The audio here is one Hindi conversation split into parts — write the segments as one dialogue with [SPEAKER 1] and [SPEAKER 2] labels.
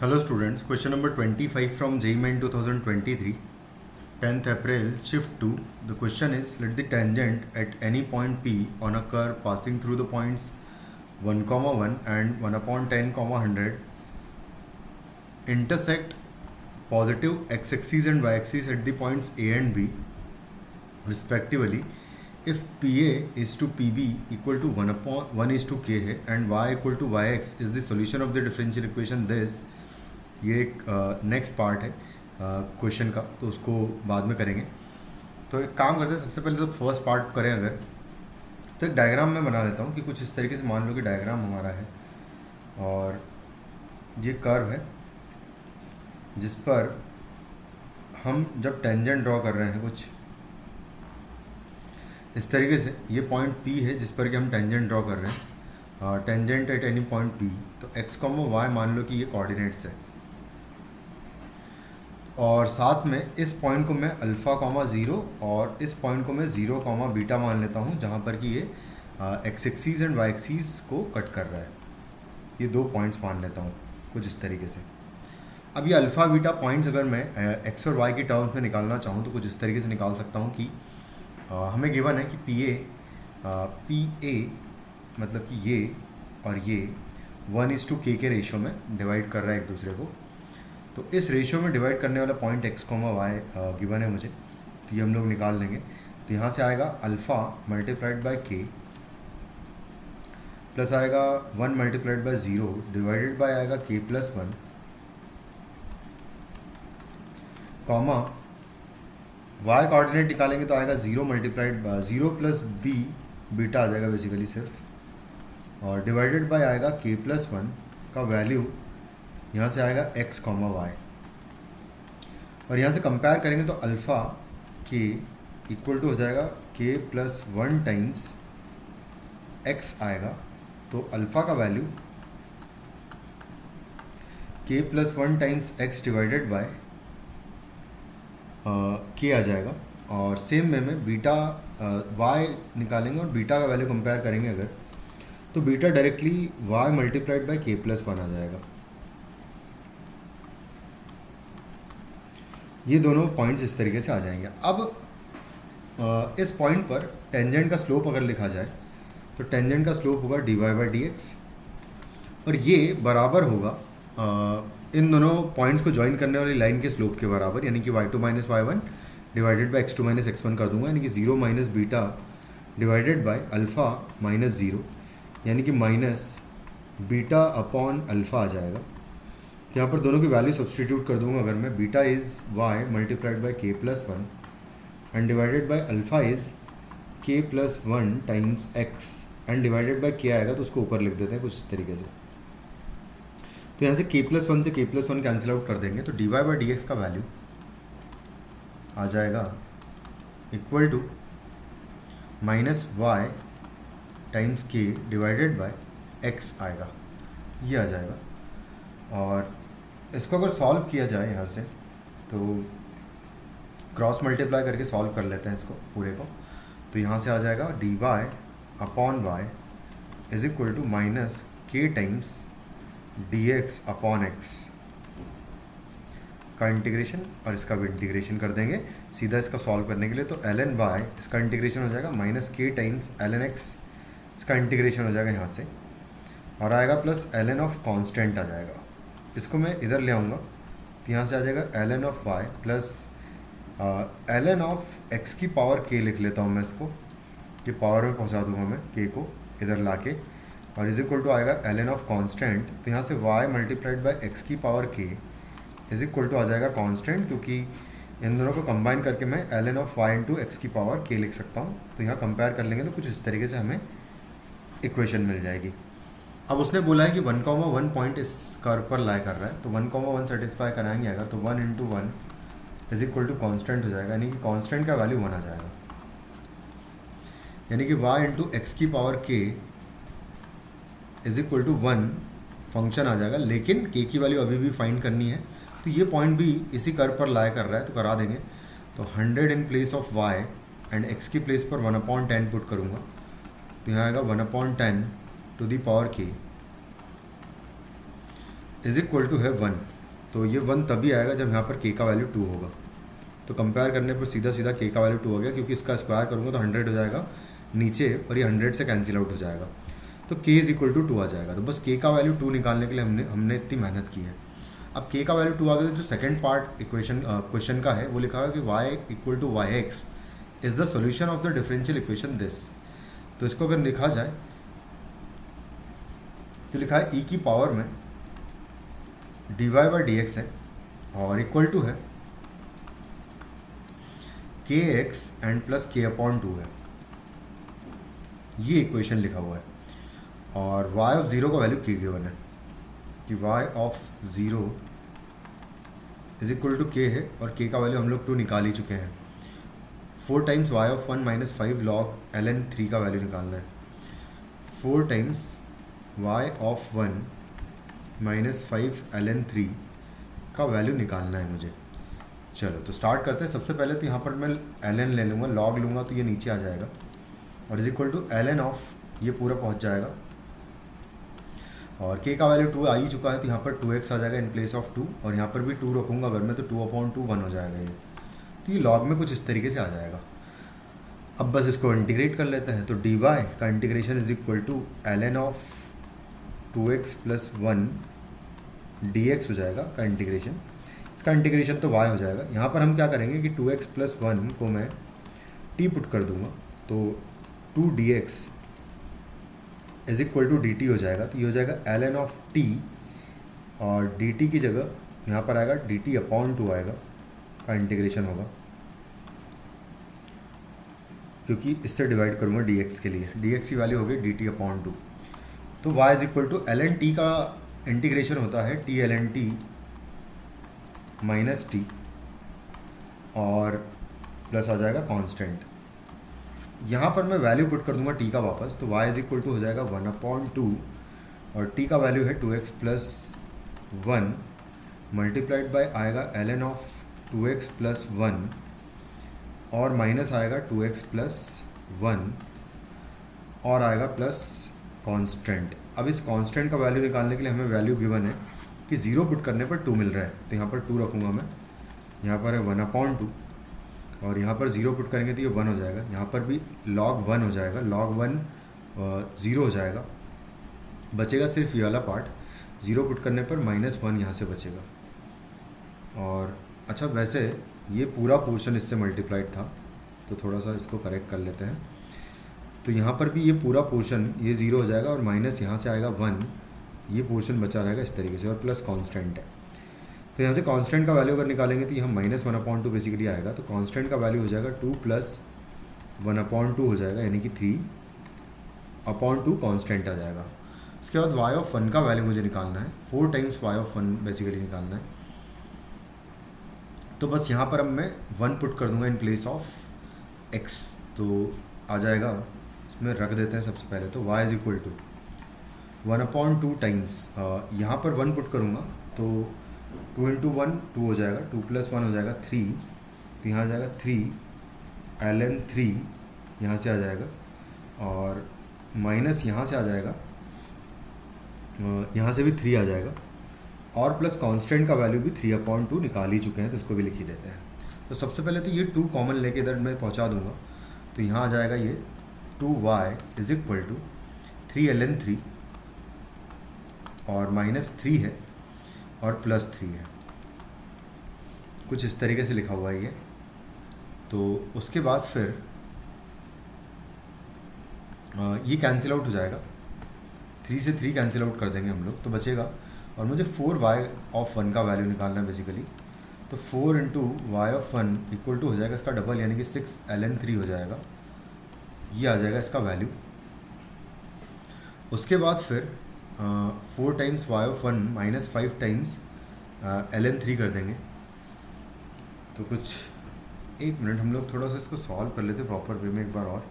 [SPEAKER 1] Hello students, question number 25 from JEE Main 2023, 10th April, shift 2. The question is, let the tangent at any point P on a curve passing through the points 1, 1 and 1 upon 10, 100 intersect positive x-axis and y-axis at the points A and B respectively if PA is to PB equal to 1 upon 1 is to K है and y equal to yx is the solution of the differential equation this. ये एक नेक्स्ट पार्ट है क्वेश्चन का, तो उसको बाद में करेंगे. तो एक काम करते हैं, सबसे पहले तो फर्स्ट पार्ट करें. अगर तो एक डायग्राम मैं बना लेता हूँ कि कुछ इस तरीके से मान लो कि डायग्राम हमारा है और ये कर्व है जिस पर हम जब टेंजेंट ड्रॉ कर रहे हैं कुछ इस तरीके से. ये पॉइंट P है जिस पर कि हम टेंजेंट ड्रॉ कर रहे हैं, tangent at any point P. तो x, y मान लो कि ये कोऑर्डिनेट्स है और साथ में इस पॉइंट को मैं अल्फ़ा, 0 और इस पॉइंट को मैं 0, बीटा मान लेता हूँ जहाँ पर कि ये x axes and y axes को कट कर रहा है. ये दो पॉइंट्स मान लेता हूँ कुछ इस तरीके से. अब ये अल्फ़ा बीटा पॉइंट्स अगर मैं एक्स और वाई की टर्म्स में निकालना चाहूँ तो कुछ इस तरीके से निकाल सकता हूँ कि हमें गिवन है कि पी ए मतलब कि ये और ये 1:k के रेशो में डिवाइड कर रहा है एक दूसरे को. तो इस रेशियो में डिवाइड करने वाला पॉइंट x, y गिवन है मुझे, तो ये हम लोग निकाल लेंगे. तो यहाँ से आएगा alpha multiplied by k plus आएगा 1 मल्टीप्लाइड बाय 0 डिवाइडेड बाय आएगा k plus 1 comma y coordinate निकालेंगे तो आएगा 0 मल्टीप्लाइड बाय 0 प्लस b बीटा आ जाएगा बेसिकली सिर्फ, और डिवाइडेड बाय आएगा k प्लस 1 का वैल्यू यहाँ से आएगा x, y. और यहाँ से कंपेयर करेंगे तो अल्फ़ा k इक्वल टू हो जाएगा k प्लस 1 टाइम्स x आएगा. तो अल्फ़ा का value k plus 1 times x divided by k आ जाएगा. और सेम में बीटा y निकालेंगे और बीटा का वैल्यू कंपेयर करेंगे अगर, तो beta directly y multiplied by k plus 1 आ जाएगा. ये दोनों पॉइंट्स इस तरीके से आ जाएंगे. अब इस पॉइंट पर टेंजेंट का स्लोप अगर लिखा जाए तो टेंजेंट का स्लोप होगा dy बाई डी एक्स, और ये बराबर होगा इन दोनों पॉइंट्स को ज्वाइन करने वाली लाइन के स्लोप के बराबर, यानी कि y2 minus y1 divided by x2 minus x1 कर दूंगा, यानी कि 0 minus beta divided by alpha minus 0, यानी कि माइनस बीटा अपॉन अल्फ़ा आ जाएगा. यहाँ पर दोनों की वैल्यू सब्सटीट्यूट कर दूंगा अगर मैं. Beta is y multiplied by k plus 1 and divided by alpha is k plus 1 times x and divided by k आएगा तो उसको ऊपर लिख देते हैं कुछ इस तरीके से. तो यहाँ से k प्लस 1 से k प्लस 1 कैंसिल आउट कर देंगे तो dy बाई डी एक्स का वैल्यू आ जाएगा equal to minus y times k divided by x आएगा, ये आ जाएगा. और इसको अगर सॉल्व किया जाए यहाँ से तो क्रॉस मल्टीप्लाई करके सॉल्व कर लेते हैं इसको पूरे को. तो यहाँ से आ जाएगा dy upon y is equal to minus k times dx upon x का इंटीग्रेशन, और इसका भी इंटीग्रेशन कर देंगे सीधा इसका सॉल्व करने के लिए. तो ln y इसका इंटीग्रेशन हो जाएगा minus k times ln x, इसका इंटीग्रेशन हो जाएगा यहाँ से, और आएगा प्लस ln ऑफ कांस्टेंट आ जाएगा. इसको मैं इधर ले आऊँगा तो यहाँ से आ जाएगा ln of y plus ln of x की पावर k लिख लेता हूँ मैं इसको, ये पावर में पहुँचा दूँगा मैं k को इधर लाके, और इज इक्वल टू आएगा ln ऑफ कांस्टेंट. तो यहाँ से y मल्टीप्लाइड बाय x की power k is equal to आ जाएगा कांस्टेंट, क्योंकि इन दोनों को कंबाइन करके मैं ln of y into x की पावर k लिख सकता हूँ. तो यहाँ कंपेयर कर लेंगे तो कुछ इस तरीके से हमें इक्वेशन मिल जाएगी. अब उसने बोला है कि 1, 1 पॉइंट इस कर्व पर लाई कर रहा है, तो 1, 1 सेटिस्फाई कराएंगे अगर तो 1 into 1 is equal to constant हो जाएगा, यानी कि कॉन्स्टेंट का वैल्यू 1 आ जाएगा, यानी कि y इंटू एक्स की power k is equal to 1 function आ जाएगा. लेकिन k की वैल्यू अभी भी फाइंड करनी है, तो ये पॉइंट भी इसी कर्व पर लाई कर रहा है तो करा देंगे. तो 100 in place of y and x की प्लेस पर 1/10 पुट करूँगा, तो यहाँ आएगा 1/10 to the power k is equal to है 1, तो ये 1 तभी आएगा जब यहाँ पर के का वैल्यू 2 होगा। तो कंपेयर करने पर सीधा सीधा के का वैल्यू 2 हो गया, क्योंकि इसका स्क्वायर करूँगा तो 100 हो जाएगा नीचे और ये 100 से कैंसिल आउट हो जाएगा, तो के इज इक्वल टू 2 आ जाएगा। तो बस के का वैल्यू 2 निकालने के लिए हमने इतनी मेहनत की है। अब के का वैल्यू 2 आ गया, तो जो सेकंड पार्ट इक्वेशन क्वेश्चन का है वो लिखा है कि y equal to y x is the solution of the differential equation this. तो इसको अगर लिखा जाए तो लिखा है e की पावर में dy बाई डी एक्स है और इक्वल टू है k x and plus k upon 2 है, ये इक्वेशन लिखा हुआ है। और y ऑफ ज़ीरो का वैल्यू के गिवन है कि y of zero is equal to k है, और के का वैल्यू हम लोग 2 निकाल ही चुके हैं। 4 times y of 1 minus 5 log ln 3 का वैल्यू निकालना है। 4 times y of 1 minus 5 ln 3 का वैल्यू निकालना है मुझे। चलो तो स्टार्ट करते हैं। सबसे पहले तो यहाँ पर मैं ln ले लूँगा, log लूँगा तो ये नीचे आ जाएगा और is equal to ln of ये पूरा पहुँच जाएगा, और k का वैल्यू 2 आ ही चुका है तो यहाँ पर 2x आ जाएगा इन प्लेस ऑफ 2, और यहाँ पर भी 2 रखूँगा अगर मैं तो 2/2 1 हो जाएगा ये। तो ये log में कुछ इस तरीके से आ जाएगा। अब बस इसको इंटीग्रेट कर लेते हैं, तो dy का इंटीग्रेशन is equal to ln of 2x plus 1 dx हो जाएगा का इंटीग्रेशन। इसका इंटीग्रेशन तो y हो जाएगा। यहाँ पर हम क्या करेंगे कि 2x प्लस 1 को मैं t पुट कर दूँगा, तो 2 dx is equal to dt हो जाएगा। तो ये हो जाएगा ln ऑफ t, और dt की जगह यहाँ पर आएगा dt अपॉन 2 आएगा का इंटीग्रेशन होगा, क्योंकि इससे डिवाइड करूँगा dx के लिए। dx की वैल्यू होगी dt अपॉन 2। तो y is equal to ln t का इंटीग्रेशन होता है t ln t minus t, और प्लस आ जाएगा कांस्टेंट। यहाँ पर मैं वैल्यू पुट कर दूंगा t का वापस, तो y इज इक्वल टू हो जाएगा 1/2, और t का वैल्यू है 2x प्लस 1 मल्टीप्लाइड बाय आएगा ln ऑफ 2x प्लस 1, और माइनस आएगा 2x प्लस 1, और आएगा प्लस कांस्टेंट। अब इस कांस्टेंट का वैल्यू निकालने के लिए हमें वैल्यू गिवन है कि 0 पुट करने पर 2 मिल रहा है, तो यहाँ पर 2 रखूँगा मैं। यहाँ पर है 1/2, और यहाँ पर 0 पुट करेंगे तो ये 1 हो जाएगा। यहाँ पर भी log 1 हो जाएगा, log 1 0 हो जाएगा, बचेगा सिर्फ ये वाला पार्ट। 0 पुट करने पर -1 यहाँ से बचेगा। और अच्छा, वैसे ये पूरा पोर्शन इससे मल्टीप्लाइड था, तो थोड़ा सा इसको करेक्ट कर लेते हैं। तो यहाँ पर भी ये पूरा पोर्शन ये 0 हो जाएगा, और माइनस यहाँ से आएगा 1, ये पोर्शन बचा रहेगा इस तरीके से, और प्लस कांस्टेंट है। तो यहाँ से कांस्टेंट का वैल्यू अगर निकालेंगे तो यहाँ -1/2 बेसिकली आएगा। तो कांस्टेंट का वैल्यू हो जाएगा 2 प्लस 1/2 हो जाएगा, यानी कि 3/2 कांस्टेंट आ जाएगा। उसके बाद y ऑफ 1 का वैल्यू मुझे निकालना है, 4 टाइम्स y ऑफ 1 बेसिकली निकालना है। तो बस यहाँ पर अब मैं 1 पुट कर दूंगा इन प्लेस ऑफ x, तो आ जाएगा। इसमें रख देते हैं सबसे पहले, तो y is equal to 1/2 times यहाँ पर 1 पुट करूँगा तो 2 × 1 2 हो जाएगा, 2 प्लस 1 हो जाएगा 3, तो यहाँ आ जाएगा 3 ln 3 यहाँ से आ जाएगा, और माइनस यहाँ से आ जाएगा, यहाँ से भी 3 आ जाएगा, और प्लस कांस्टेंट का वैल्यू भी 3/2 निकाल ही चुके हैं, तो इसको भी लिख ही देते हैं। तो सबसे पहले तो ये 2 कॉमन लेके इधर मैं पहुँचा दूँगा, तो यहाँ आ जाएगा ये 2y is equal to 3 ln 3, और -3 है और +3 है, कुछ इस तरीके से लिखा हुआ है ये। तो उसके बाद फिर ये कैंसिल आउट हो जाएगा, 3 से 3 कैंसिल आउट कर देंगे हम लोग, तो बचेगा। और मुझे 4y ऑफ 1 का वैल्यू निकालना है बेसिकली, तो 4 × y ऑफ 1 इक्वल टू हो जाएगा इसका डबल, यानी कि 6 ln 3 हो जाएगा, ये आ जाएगा इसका वैल्यू। उसके बाद फिर 4 times y of 1 minus 5 times ln 3 कर देंगे। तो कुछ 1 मिनट हम लोग थोड़ा सा इसको सॉल्व कर लेते प्रॉपर वे में एक बार और।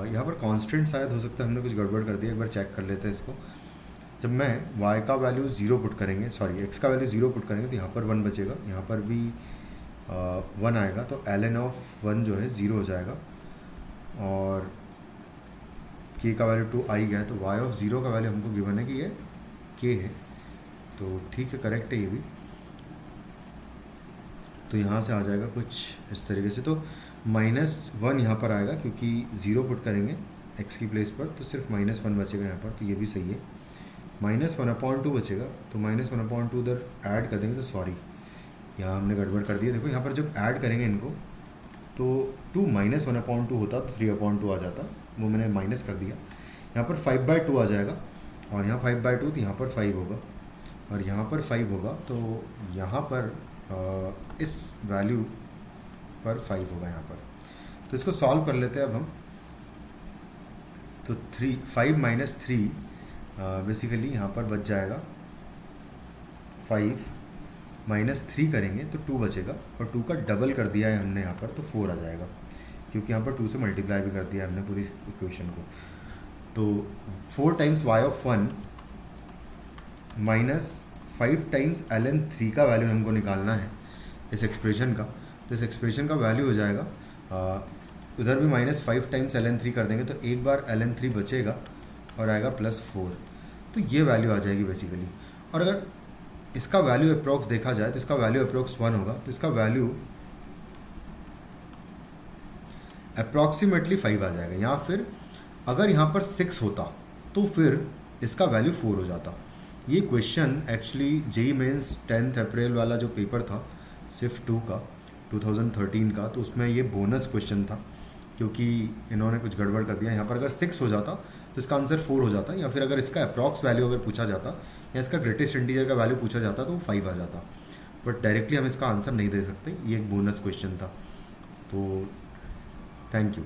[SPEAKER 1] यहाँ पर कांस्टेंट शायद हो सकता है हमने कुछ गड़बड़ कर दिया, एक बार चेक कर लेते हैं इसको। जब मैं y का वैल्यू 0 पुट करेंगे, सॉरी x का वैल्यू 0 पुट करेंगे, तो यहाँ पर 1 बचेगा, यहाँ पर भी 1 आएगा, तो ln ऑफ 1 जो है 0 हो जाएगा, और k का वैल्यू 2 आ ही गया, तो y ऑफ 0 का वैल्यू हमको गिवन है कि ये k है, तो ठीक है, करेक्ट है ये भी। तो यहाँ से आ जाएगा कुछ इस तरीके से। तो -1 यहाँ पर आएगा क्योंकि 0 पुट करेंगे x की प्लेस पर, तो सिर्फ -1 बचेगा यहाँ पर, तो ये भी सही है। -1/2 बचेगा, तो -1/2 उधर ऐड कर देंगे, तो सॉरी यहाँ हमने गड़बड़ कर दिया। देखो यहाँ पर जब ऐड करेंगे इनको तो 2 -1/2 होता तो 3/2 आ जाता, वो मैंने माइनस कर दिया। यहाँ पर 5/2 आ जाएगा, और यहाँ 5/2 तो यहाँ पर 5 होगा, और यहाँ पर 5 होगा, तो यहाँ पर इस वैल्यू पर 5 होगा यहाँ पर। तो इसको सॉल्व कर लेते हैं अब हम। तो 5 - 3 बेसिकली यहाँ पर बच जाएगा 5 -3 करेंगे तो 2 बचेगा, और 2 का डबल कर दिया है हमने यहाँ पर, तो 4 आ जाएगा, क्योंकि यहाँ पर 2 से मल्टीप्लाई भी कर दिया हमने पूरी इक्वेशन को। तो 4 टाइम्स y(1) -5 टाइम्स ln3 का वैल्यू हमको निकालना है इस एक्सप्रेशन का। तो इस एक्सप्रेशन का वैल्यू हो जाएगा, उधर भी -5 टाइम्स ln3 कर देंगे, तो एक बार ln3 बचेगा और आएगा +4, तो ये वैल्यू आ जाएगी बेसिकली। और अगर इसका वैल्यू अप्रोक्स देखा जाए तो इसका वैल्यू अप्रोक्स 1 होगा, तो इसका वैल्यू अप्रॉक्सीमेटली 5 आ जाएगा। या फिर अगर यहाँ पर 6 होता तो फिर इसका वैल्यू 4 हो जाता। ये क्वेश्चन एक्चुअली जेईई मेंस 10 अप्रैल वाला जो पेपर था सिर्फ 2 का 2013 का, तो उसमें ये बोनस क्वेश्चन था, क्योंकि इन्होंने कुछ गड़बड़ कर दिया। यहाँ पर अगर 6 हो जाता तो इसका आंसर 4 हो जाता, या फिर अगर इसका अप्रॉक्स वैल्यू अगर पूछा जाता या इसका ग्रेटेस्ट इंटीजर का वैल्यू पूछा जाता तो वो 5 आ जाता। बट डायरेक्टली हम इसका आंसर नहीं दे सकते, ये एक बोनस क्वेश्चन था। तो थैंक यू।